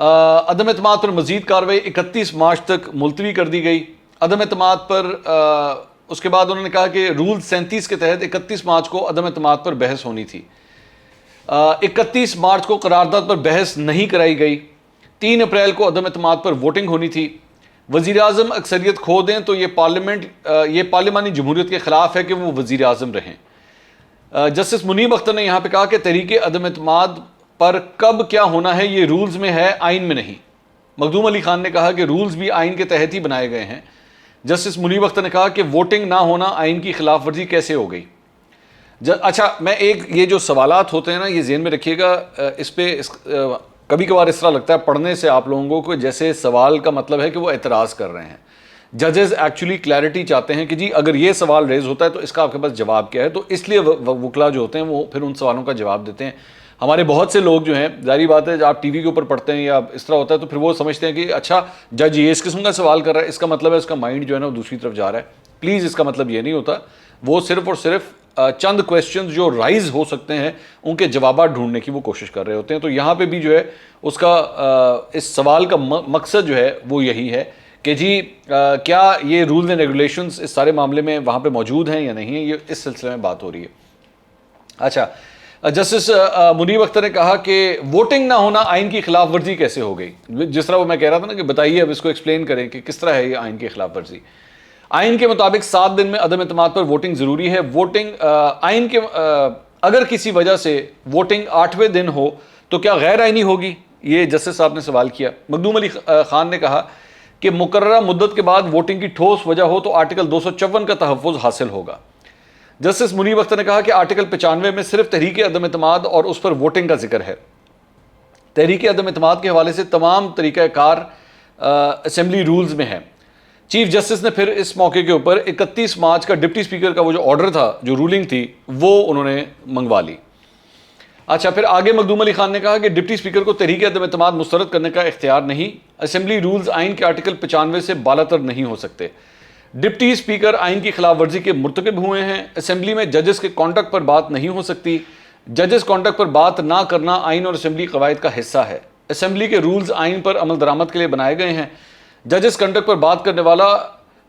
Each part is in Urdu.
عدم اعتماد پر مزید کارروائی 31 مارچ تک ملتوی کر دی گئی. عدم اعتماد پر اس کے بعد انہوں نے کہا کہ رول 37 کے تحت 31 مارچ کو عدم اعتماد پر بحث ہونی تھی. 31 مارچ کو قرارداد پر بحث نہیں کرائی گئی. 3 اپریل کو عدم اعتماد پر ووٹنگ ہونی تھی. وزیر اعظم اکثریت کھو دیں تو یہ پارلیمانی جمہوریت کے خلاف ہے کہ وہ وزیر اعظم رہیں. جسٹس منیب اختر نے یہاں پہ کہا کہ تحریک عدم اعتماد پر کب کیا ہونا ہے یہ رولز میں ہے، آئین میں نہیں. مخدوم علی خان نے کہا کہ رولز بھی آئین کے تحت ہی بنائے گئے ہیں. جسٹس منیب اختر نے کہا کہ ووٹنگ نہ ہونا آئین کی خلاف ورزی کیسے ہو گئی. اچھا، میں یہ جو سوالات ہوتے ہیں نا، یہ ذہن میں رکھیے گا. اس پہ کبھی کبھار اس طرح لگتا ہے پڑھنے سے آپ لوگوں کو جیسے سوال کا مطلب ہے کہ وہ اعتراض کر رہے ہیں. ججز ایکچولی کلیئرٹی چاہتے ہیں کہ جی اگر یہ سوال ریز ہوتا ہے تو اس کا آپ کے پاس جواب کیا ہے. تو اس لیے وکلا جو ہوتے ہیں وہ پھر ان سوالوں کا جواب دیتے ہیں. ہمارے بہت سے لوگ جو ہیں، ظاہری بات ہے، جب آپ ٹی وی کے اوپر پڑھتے ہیں یا اس طرح ہوتا ہے تو پھر وہ سمجھتے ہیں کہ اچھا جج یہ اس قسم کا سوال کر رہا ہے، اس کا مطلب ہے اس کا مائنڈ جو ہے نا وہ دوسری طرف جا رہا ہے. پلیز اس کا مطلب یہ نہیں ہوتا. وہ صرف اور صرف چند کویسچنز جو رائز ہو سکتے ہیں ان کے جوابات ڈھونڈنے کی وہ کوشش کر رہے ہوتے ہیں. تو یہاں پہ بھی جو ہے اس کا اس سوال کا مقصد جو ہے وہ یہی ہے کہ جی کیا یہ رولز اینڈ ریگولیشنز اس سارے معاملے میں وہاں پہ موجود ہیں یا نہیں ہیں. یہ اس سلسلے میں بات ہو رہی ہے. اچھا، جسٹس منیب اختر نے کہا کہ ووٹنگ نہ ہونا آئین کی خلاف ورزی کیسے ہو گئی. جس طرح وہ میں کہہ رہا تھا نا کہ بتائیے اب اس کو ایکسپلین کریں کہ کس طرح ہے یہ آئین کی خلاف ورزی. آئین کے مطابق 7 دن میں عدم اعتماد پر ووٹنگ ضروری ہے. ووٹنگ آئین کے اگر کسی وجہ سے ووٹنگ 8ویں دن ہو تو کیا غیر آئینی ہوگی؟ یہ جسٹس صاحب نے سوال کیا. مخدوم علی خان نے کہا کہ مقررہ مدت کے بعد ووٹنگ کی ٹھوس وجہ ہو تو آرٹیکل 254 کا تحفظ حاصل ہوگا. جسٹس منیب اختر نے کہا کہ آرٹیکل 95 میں صرف تحریک عدم اعتماد اور اس پر ووٹنگ کا ذکر ہے. تحریک عدم اعتماد کے حوالے سے تمام طریقہ کار اسمبلی رولز میں ہے. چیف جسٹس نے پھر اس موقع کے اوپر 31 مارچ کا ڈپٹی اسپیکر کا وہ جو آرڈر تھا، جو رولنگ تھی، وہ انہوں نے منگوا لی. اچھا، پھر آگے مخدوم علی خان نے کہا کہ ڈپٹی اسپیکر کو تحریک عدم اعتماد مسترد کرنے کا اختیار نہیں. اسمبلی رولز آئین کے آرٹیکل 95 سے بالاتر نہیں ہو سکتے. ڈپٹی اسپیکر آئین کی خلاف ورزی کے مرتکب ہوئے ہیں. اسمبلی میں ججز کے کانڈکٹ پر بات نہیں ہو سکتی. ججز کانڈکٹ پر بات نہ کرنا آئین اور اسمبلی قواعد کا حصہ ہے. اسمبلی کے رولز آئین پر عمل درآمد کے لیے بنائے گئے ہیں. ججز کنڈکٹ پر بات کرنے والا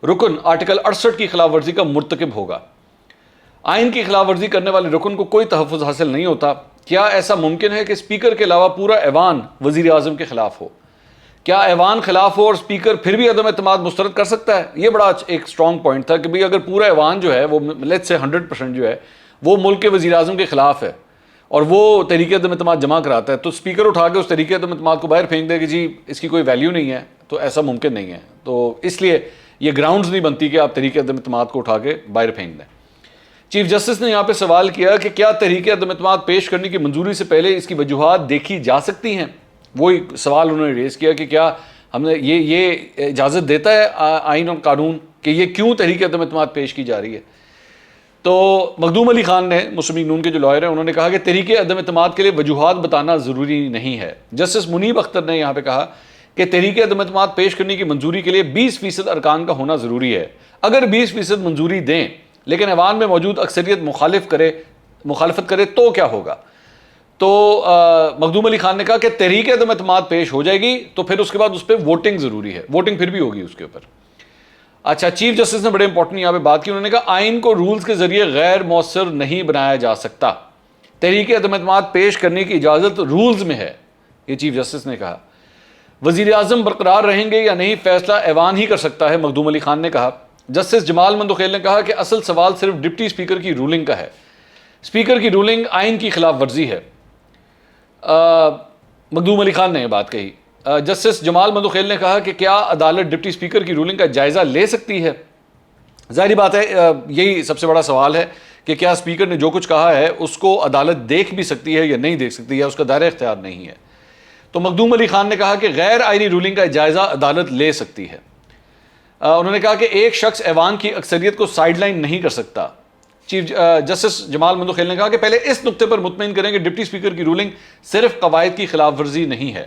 رکن آرٹیکل 68 کی خلاف ورزی کا مرتکب ہوگا. آئین کی خلاف ورزی کرنے والے رکن کو کوئی تحفظ حاصل نہیں ہوتا. کیا ایسا ممکن ہے کہ اسپیکر کے علاوہ پورا ایوان وزیر اعظم کے خلاف ہو؟ کیا ایوان خلاف ہو اور اسپیکر پھر بھی عدم اعتماد مسترد کر سکتا ہے؟ یہ بڑا ایک سٹرونگ پوائنٹ تھا کہ بھئی اگر پورا ایوان جو ہے وہ لیٹس سے 100% جو ہے وہ ملک کے وزیر اعظم کے خلاف ہے اور وہ تحریک عدم اعتماد جمع کراتا ہے، تو اسپیکر اٹھا کے اس تحریک عدم اعتماد کو باہر پھینک دے کہ جی اس کی کوئی ویلیو نہیں ہے. تو ایسا ممکن نہیں ہے. تو اس لیے یہ گراؤنڈز نہیں بنتی کہ آپ تحریک عدم اعتماد کو اٹھا کے باہر پھینک دیں. چیف جسٹس نے یہاں پہ سوال کیا کہ کیا تحریک عدم اعتماد پیش کرنے کی منظوری سے پہلے اس کی وجوہات دیکھی جا سکتی ہیں؟ وہی سوال انہوں نے ریز کیا کہ کیا ہم نے یہ اجازت دیتا ہے آئین اور قانون کہ یہ کیوں تحریک عدم اعتماد پیش کی جا رہی ہے. تو مخدوم علی خان نے، مسلم لیگ نون کے جو لائر ہیں، انہوں نے کہا کہ تحریک عدم اعتماد کے لیے وجوہات بتانا ضروری نہیں ہے. جسٹس منیب اختر نے یہاں پہ کہا کہ تحریک عدم اعتماد پیش کرنے کی منظوری کے لیے 20% ارکان کا ہونا ضروری ہے. اگر 20% منظوری دیں لیکن ایوان میں موجود اکثریت مخالفت کرے تو کیا ہوگا؟ تو مخدوم علی خان نے کہا کہ تحریک عدم اعتماد پیش ہو جائے گی تو پھر اس کے بعد اس پہ ووٹنگ ضروری ہے. ووٹنگ پھر بھی ہوگی اس کے اوپر. اچھا، چیف جسٹس نے بڑے امپورٹنٹ یہاں پہ بات کی. انہوں نے کہا آئین کو رولز کے ذریعے غیر مؤثر نہیں بنایا جا سکتا. تحریک عدم اعتماد پیش کرنے کی اجازت رولز میں ہے، یہ چیف جسٹس نے کہا. وزیر اعظم برقرار رہیں گے یا نہیں فیصلہ ایوان ہی کر سکتا ہے، مخدوم علی خان نے کہا. جسٹس جمال مندوخیل نے کہا کہ اصل سوال صرف ڈپٹی اسپیکر کی رولنگ کا ہے. اسپیکر کی رولنگ آئین کی خلاف ورزی ہے. مخدوم علی خان نے یہ بات کہی. جسٹس جمال مندوخیل نے کہا کہ کیا عدالت ڈپٹی اسپیکر کی رولنگ کا جائزہ لے سکتی ہے؟ ظاہری بات ہے یہی سب سے بڑا سوال ہے کہ کیا اسپیکر نے جو کچھ کہا ہے اس کو عدالت دیکھ بھی سکتی ہے یا نہیں دیکھ سکتی ہے، اس کا دائرہ اختیار نہیں ہے. تو مخدوم علی خان نے کہا کہ غیر آئینی رولنگ کا جائزہ عدالت لے سکتی ہے. انہوں نے کہا کہ ایک شخص ایوان کی اکثریت کو سائیڈ لائن نہیں کر سکتا. چیف جسٹس جمال مندوخیل نے کہا کہ پہلے اس نقطے پر مطمئن کریں کہ ڈپٹی اسپیکر کی رولنگ صرف قواعد کی خلاف ورزی نہیں ہے.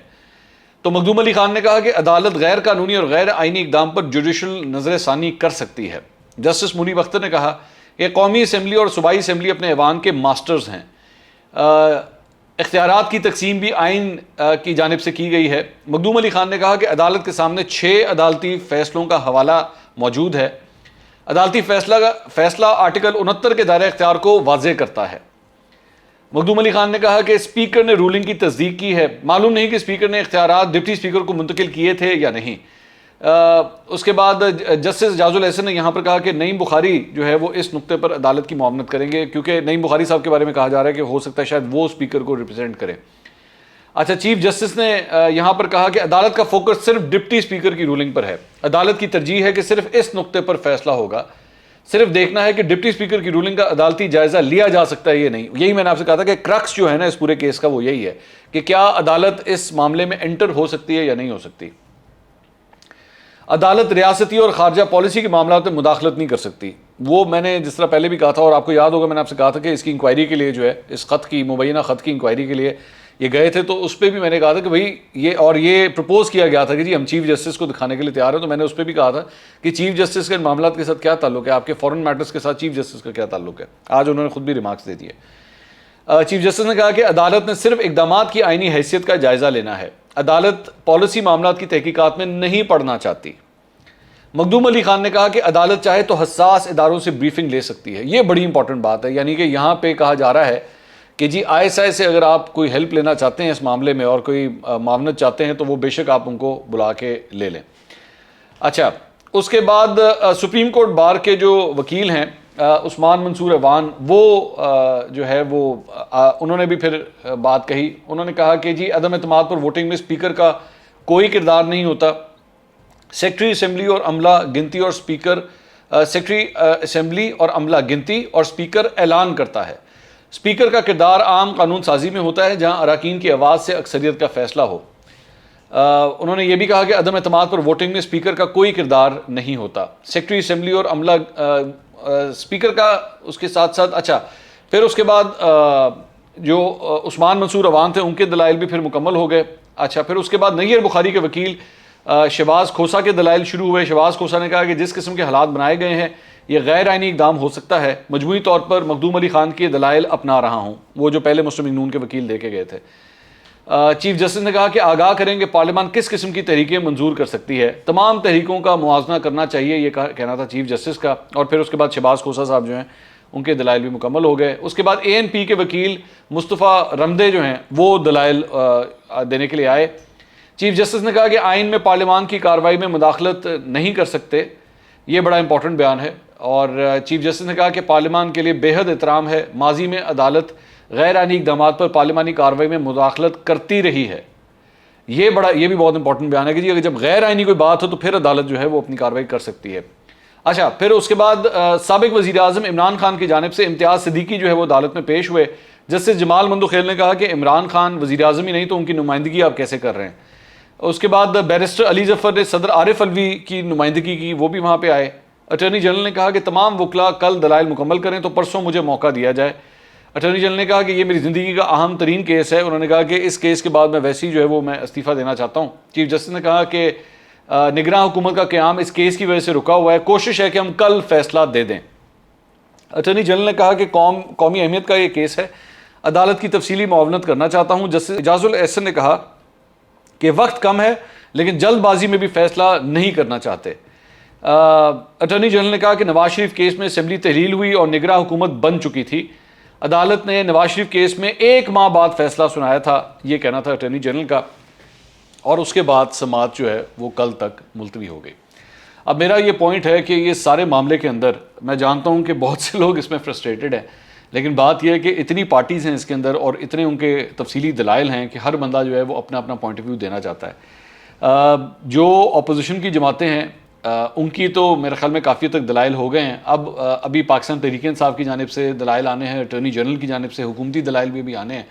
تو مخدوم علی خان نے کہا کہ عدالت غیر قانونی اور غیر آئینی اقدام پر جوڈیشل نظر ثانی کر سکتی ہے. جسٹس منیب اختر نے کہا کہ قومی اسمبلی اور صوبائی اسمبلی اپنے ایوان کے ماسٹرز ہیں. اختیارات کی تقسیم بھی آئین کی جانب سے کی گئی ہے۔ مخدوم علی خان نے کہا کہ عدالت کے سامنے 6 عدالتی فیصلوں کا حوالہ موجود ہے۔ عدالتی فیصلہ آرٹیکل 69 کے دائرہ اختیار کو واضح کرتا ہے۔ مخدوم علی خان نے کہا کہ اسپیکر نے رولنگ کی تصدیق کی ہے، معلوم نہیں کہ اسپیکر نے اختیارات ڈپٹی اسپیکر کو منتقل کیے تھے یا نہیں۔ اس کے بعد جسٹس جاز الاحسن نے یہاں پر کہا کہ نعیم بخاری جو ہے وہ اس نقطے پر عدالت کی معاونت کریں گے، کیونکہ نعیم بخاری صاحب کے بارے میں کہا جا رہا ہے کہ ہو سکتا ہے شاید وہ اسپیکر کو ریپرزینٹ کرے۔ اچھا، چیف جسٹس نے یہاں پر کہا کہ عدالت کا فوکس صرف ڈپٹی اسپیکر کی رولنگ پر ہے۔ عدالت کی ترجیح ہے کہ صرف اس نقطے پر فیصلہ ہوگا، صرف دیکھنا ہے کہ ڈپٹی اسپیکر کی رولنگ کا عدالتی جائزہ لیا جا سکتا ہے یا نہیں۔ یہی میں نے آپ سے کہا تھا کہ کرکس جو ہے نا اس پورے کیس کا وہ یہی ہے کہ کیا عدالت اس معاملے میں انٹر ہو سکتی ہے یا نہیں ہو سکتی۔ عدالت ریاستی اور خارجہ پالیسی کے معاملات میں مداخلت نہیں کر سکتی۔ وہ میں نے جس طرح پہلے بھی کہا تھا، اور آپ کو یاد ہوگا میں نے آپ سے کہا تھا کہ اس کی انکوائری کے لیے جو ہے، اس خط کی مبینہ خط کی انکوائری کے لیے یہ گئے تھے، تو اس پہ بھی میں نے کہا تھا کہ بھئی یہ پرپوز کیا گیا تھا کہ جی ہم چیف جسٹس کو دکھانے کے لیے تیار ہیں، تو میں نے اس پہ بھی کہا تھا کہ چیف جسٹس کے معاملات کے ساتھ کیا تعلق ہے، آپ کے فورن میٹرز کے ساتھ چیف جسٹس کا کیا تعلق ہے۔ آج انہوں نے خود بھی ریمارکس دے دیے۔ چیف جسٹس نے کہا کہ عدالت نے صرف اقدامات کی آئینی حیثیت کا جائزہ لینا ہے، عدالت پالیسی معاملات کی تحقیقات میں نہیں پڑنا چاہتی۔ مخدوم علی خان نے کہا کہ عدالت چاہے تو حساس اداروں سے بریفنگ لے سکتی ہے۔ یہ بڑی امپورٹنٹ بات ہے، یعنی کہ یہاں پہ کہا جا رہا ہے کہ جی ISI سے اگر آپ کوئی ہیلپ لینا چاہتے ہیں اس معاملے میں اور کوئی معاونت چاہتے ہیں تو وہ بے شک آپ ان کو بلا کے لے لیں۔ اچھا، اس کے بعد سپریم کورٹ بار کے جو وکیل ہیں عثمان منصور ایوان، وہ جو ہے وہ انہوں نے بھی پھر بات کہی۔ انہوں نے کہا کہ جی عدم اعتماد پر ووٹنگ میں اسپیکر کا کوئی کردار نہیں ہوتا۔ سیکرٹری اسمبلی اور عملہ گنتی اور اسپیکر سیکرٹری اسمبلی اور عملہ گنتی اور اسپیکر اعلان کرتا ہے۔ اسپیکر کا کردار عام قانون سازی میں ہوتا ہے جہاں اراکین کی آواز سے اکثریت کا فیصلہ ہو۔ انہوں نے یہ بھی کہا کہ عدم اعتماد پر ووٹنگ میں اسپیکر کا کوئی کردار نہیں ہوتا۔ سیکرٹری اسمبلی اور عملہ اسپیکر کا اس کے ساتھ ساتھ اچھا پھر اس کے بعد جو عثمان منصور ایوان تھے ان کے دلائل بھی پھر مکمل ہو گئے۔ اچھا، پھر اس کے بعد نیر بخاری کے وکیل شہباز کھوسہ کے دلائل شروع ہوئے۔ شہباز کھوسہ نے کہا کہ جس قسم کے حالات بنائے گئے ہیں یہ غیر آئینی اقدام ہو سکتا ہے۔ مجموعی طور پر مخدوم علی خان کے دلائل اپنا رہا ہوں، وہ جو پہلے مسلم لیگ نون کے وکیل دے کے گئے تھے۔ چیف جسٹس نے کہا کہ آگاہ کریں کہ پارلیمان کس قسم کی تحریکیں منظور کر سکتی ہے، تمام تحریکوں کا موازنہ کرنا چاہیے، یہ کہنا تھا چیف جسٹس کا۔ اور پھر اس کے بعد شہباز کھوسہ صاحب جو ہیں ان کے دلائل بھی مکمل ہو گئے۔ اس کے بعد ANP کے وکیل مصطفیٰ رمدے جو ہیں وہ دلائل دینے کے لیے آئے۔ چیف جسٹس نے کہا کہ آئین میں پارلیمان کی کارروائی میں مداخلت نہیں کر سکتے، یہ بڑا امپورٹنٹ بیان ہے۔ اور چیف جسٹس نے کہا کہ پارلیمان کے لیے بے حد احترام ہے، ماضی میں عدالت غیر آئینی اقدامات پر پارلیمانی کارروائی میں مداخلت کرتی رہی ہے۔ یہ بھی بہت امپورٹنٹ بیان ہے کہ جی اگر جب غیر آئینی کوئی بات ہو تو پھر عدالت جو ہے وہ اپنی کارروائی کر سکتی ہے۔ اچھا، پھر اس کے بعد سابق وزیر اعظم عمران خان کی جانب سے امتیاز صدیقی جو ہے وہ عدالت میں پیش ہوئے۔ جسٹس جمال مندوخیل نے کہا کہ عمران خان وزیر اعظم ہی نہیں تو ان کی نمائندگی آپ کیسے کر رہے ہیں۔ اس کے بعد بیرسٹر علی ظفر نے صدر عارف الوی کی نمائندگی کی، وہ بھی وہاں پہ آئے۔ اٹارنی جنرل نے کہا کہ تمام وکلاء کل دلائل مکمل کریں تو پرسوں مجھے موقع دیا جائے۔ اٹارنی جنرل نے کہا کہ یہ میری زندگی کا اہم ترین کیس ہے۔ انہوں نے کہا کہ اس کیس کے بعد میں ویسی جو ہے وہ میں استعفیٰ دینا چاہتا ہوں۔ چیف جسٹس نے کہا کہ نگراں حکومت کا قیام اس کیس کی وجہ سے رکا ہوا ہے، کوشش ہے کہ ہم کل فیصلہ دے دیں۔ اٹارنی جنرل نے کہا کہ قومی اہمیت کا یہ کیس ہے، عدالت کی تفصیلی معاونت کرنا چاہتا ہوں۔ جسٹس جاز الاحسن نے کہا کہ وقت کم ہے لیکن جلد بازی میں بھی فیصلہ نہیں کرنا چاہتے۔ اٹارنی جنرل نے کہا کہ نواز شریف کیس میں اسمبلی تحلیل ہوئی اور نگراں حکومت بن چکی تھی، عدالت نے نواز شریف کیس میں 1 ماہ بعد فیصلہ سنایا تھا، یہ کہنا تھا اٹارنی جنرل کا۔ اور اس کے بعد سماعت جو ہے وہ کل تک ملتوی ہو گئی۔ اب میرا یہ پوائنٹ ہے کہ یہ سارے معاملے کے اندر میں جانتا ہوں کہ بہت سے لوگ اس میں فرسٹریٹڈ ہیں، لیکن بات یہ ہے کہ اتنی پارٹیز ہیں اس کے اندر اور اتنے ان کے تفصیلی دلائل ہیں کہ ہر بندہ جو ہے وہ اپنا اپنا پوائنٹ آف ویو دینا چاہتا ہے۔ جو اپوزیشن کی جماعتیں ہیں ان کی تو میرے خیال میں کافی تک دلائل ہو گئے ہیں۔ ابھی پاکستان تحریک انصاف کی جانب سے دلائل آنے ہیں، اٹارنی جنرل کی جانب سے حکومتی دلائل بھی آنے ہیں،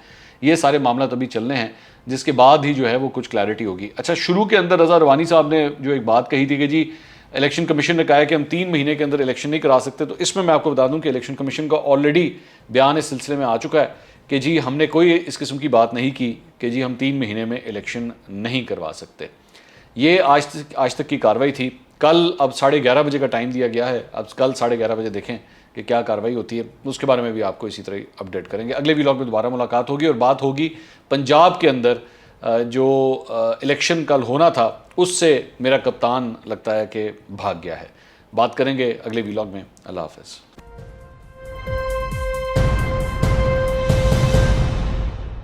یہ سارے معاملات ابھی چلنے ہیں جس کے بعد ہی جو ہے وہ کچھ کلیئرٹی ہوگی۔ اچھا، شروع کے اندر رضا روانی صاحب نے جو ایک بات کہی تھی کہ جی الیکشن کمیشن نے کہا ہے کہ ہم 3 مہینے کے اندر الیکشن نہیں کرا سکتے، تو اس میں آپ کو بتا دوں کہ الیکشن کمیشن کا آلریڈی بیان اس سلسلے میں آ چکا ہے کہ جی ہم نے کوئی اس قسم کی بات نہیں کی کہ جی ہم 3 مہینے میں الیکشن نہیں کروا سکتے۔ یہ آج تک کی کارروائی تھی۔ کل اب 11:30 بجے کا ٹائم دیا گیا ہے، اب کل 11:30 بجے دیکھیں کہ کیا کارروائی ہوتی ہے، اس کے بارے میں بھی آپ کو اسی طرح اپڈیٹ کریں گے۔ اگلے ویلاگ میں دوبارہ ملاقات ہوگی اور بات ہوگی پنجاب کے اندر جو الیکشن کل ہونا تھا اس سے میرا کپتان لگتا ہے کہ بھاگ گیا ہے۔ بات کریں گے اگلے ویلاگ میں۔ اللہ حافظ۔